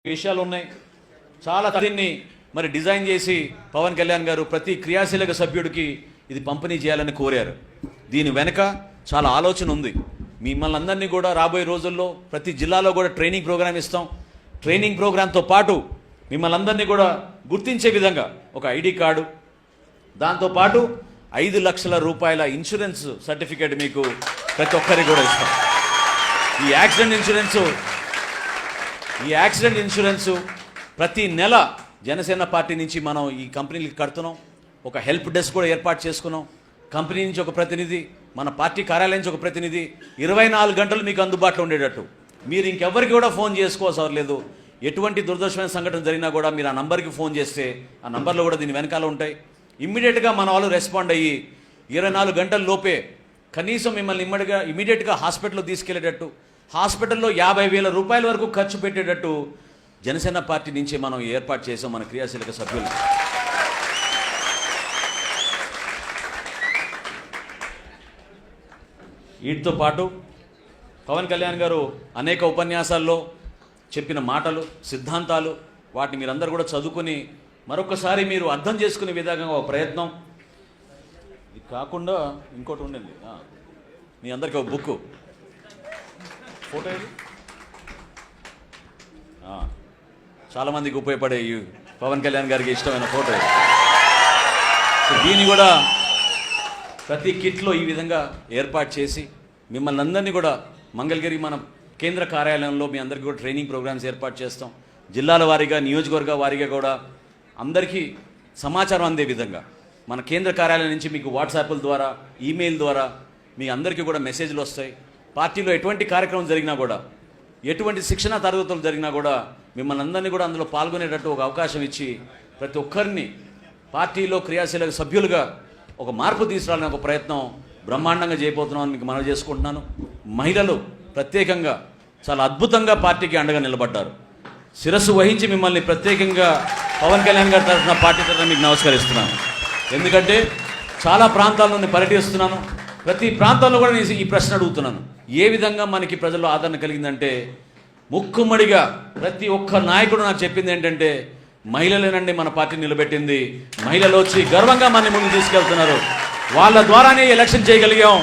విషయాలు ఉన్నాయి. చాలా దీన్ని మరి డిజైన్ చేసి పవన్ కళ్యాణ్ గారు ప్రతి క్రియాశీలక సభ్యుడికి ఇది పంపిణీ చేయాలని కోరారు. దీని వెనక చాలా ఆలోచన ఉంది. మిమ్మల్ని అందరినీ కూడా రాబోయే రోజుల్లో ప్రతి జిల్లాలో కూడా ట్రైనింగ్ ప్రోగ్రామ్ ఇస్తాం. ట్రైనింగ్ ప్రోగ్రాంతో పాటు మిమ్మల్ని అందరినీ కూడా గుర్తించే విధంగా ఒక ఐడి కార్డు, దాంతోపాటు 5 లక్షల రూపాయల ఇన్సూరెన్స్ సర్టిఫికేట్ మీకు ప్రతి ఒక్కరికి కూడా ఇస్తాం. ఈ యాక్సిడెంట్ ఇన్సూరెన్సు ప్రతి నెల జనసేన పార్టీ నుంచి మనం ఈ కంపెనీకి కడుతున్నాం. ఒక హెల్ప్ డెస్క్ కూడా ఏర్పాటు చేసుకున్నాం. కంపెనీ నుంచి ఒక ప్రతినిధి, మన పార్టీ కార్యాలయం నుంచి ఒక ప్రతినిధి 24 గంటలు మీకు అందుబాటులో ఉండేటట్టు. మీరు ఇంకెవరికి కూడా ఫోన్ చేసుకోవాల్సిన లేదు. ఎటువంటి దురదృష్టమైన సంఘటన జరిగినా కూడా మీరు ఆ నంబర్కి ఫోన్ చేస్తే ఆ నంబర్లో కూడా దీని వెనకాల ఉంటాయి. ఇమ్మీడియట్గా మన వాళ్ళు రెస్పాండ్ అయ్యి 24 గంటల లోపే కనీసం మిమ్మల్ని ఇమ్మీడియట్గా హాస్పిటల్లో తీసుకెళ్లేటట్టు, హాస్పిటల్లో 50,000 రూపాయల వరకు ఖర్చు పెట్టేటట్టు జనసేన పార్టీ నుంచి మనం ఏర్పాటు చేసాం మన క్రియాశీలక సభ్యులు. వీటితో పాటు పవన్ కళ్యాణ్ గారు అనేక ఉపన్యాసాల్లో చెప్పిన మాటలు, సిద్ధాంతాలు, వాటిని మీరందరూ కూడా చదువుకుని మరొకసారి మీరు అర్థం చేసుకునే విధంగా ఒక ప్రయత్నం. ఇది కాకుండా ఇంకోటి ఉండండి, మీ అందరికీ ఒక బుక్, ఫోటో ఇది చాలామందికి ఉపయోగపడే ఈ పవన్ కళ్యాణ్ గారికి ఇష్టమైన ఫోటో. దీన్ని కూడా ప్రతి కిట్లో ఈ విధంగా ఏర్పాటు చేసి మిమ్మల్ని అందరినీ కూడా మంగళగిరి మన కేంద్ర కార్యాలయంలో మీ అందరికీ కూడా ట్రైనింగ్ ప్రోగ్రామ్స్ ఏర్పాటు చేస్తాం. జిల్లాల వారీగా, నియోజకవర్గ వారీగా కూడా అందరికీ సమాచారం అందే విధంగా మన కేంద్ర కార్యాలయం నుంచి మీకు వాట్సాప్ల ద్వారా, ఈమెయిల్ ద్వారా మీ అందరికీ కూడా మెసేజ్లు వస్తాయి. పార్టీలో ఎటువంటి కార్యక్రమం జరిగినా కూడా, ఎటువంటి శిక్షణ తరగతులు జరిగినా కూడా మిమ్మల్ని అందరినీ కూడా అందులో పాల్గొనేటట్టు ఒక అవకాశం ఇచ్చి ప్రతి ఒక్కరిని పార్టీలో క్రియాశీలక సభ్యులుగా ఒక మార్పు తీసుకురావాలని ఒక ప్రయత్నం బ్రహ్మాండంగా చేయబోతున్నామని మీకు మనవి చేసుకుంటున్నాను. మహిళలు ప్రత్యేకంగా చాలా అద్భుతంగా పార్టీకి అండగా నిలబడ్డారు. శిరస్సు వహించి మిమ్మల్ని ప్రత్యేకంగా పవన్ కళ్యాణ్ గారి తరఫున, పార్టీ తరఫున మీకు నమస్కరిస్తున్నాను. ఎందుకంటే చాలా ప్రాంతాల్లో నేను పర్యటిస్తున్నాను. ప్రతి ప్రాంతాల్లో కూడా నేను ఈ ప్రశ్న అడుగుతున్నాను. ఏ విధంగా మనకి ప్రజల్లో ఆదరణ కలిగిందంటే, ముక్కుమ్మడిగా ప్రతి ఒక్క నాయకుడు నాకు చెప్పింది ఏంటంటే, మహిళలేనండి మన పార్టీ నిలబెట్టింది, మహిళలు వచ్చి గర్వంగా మన ముందు తీసుకెళ్తున్నారు, వాళ్ళ ద్వారానే ఎలక్షన్ చేయగలిగాం,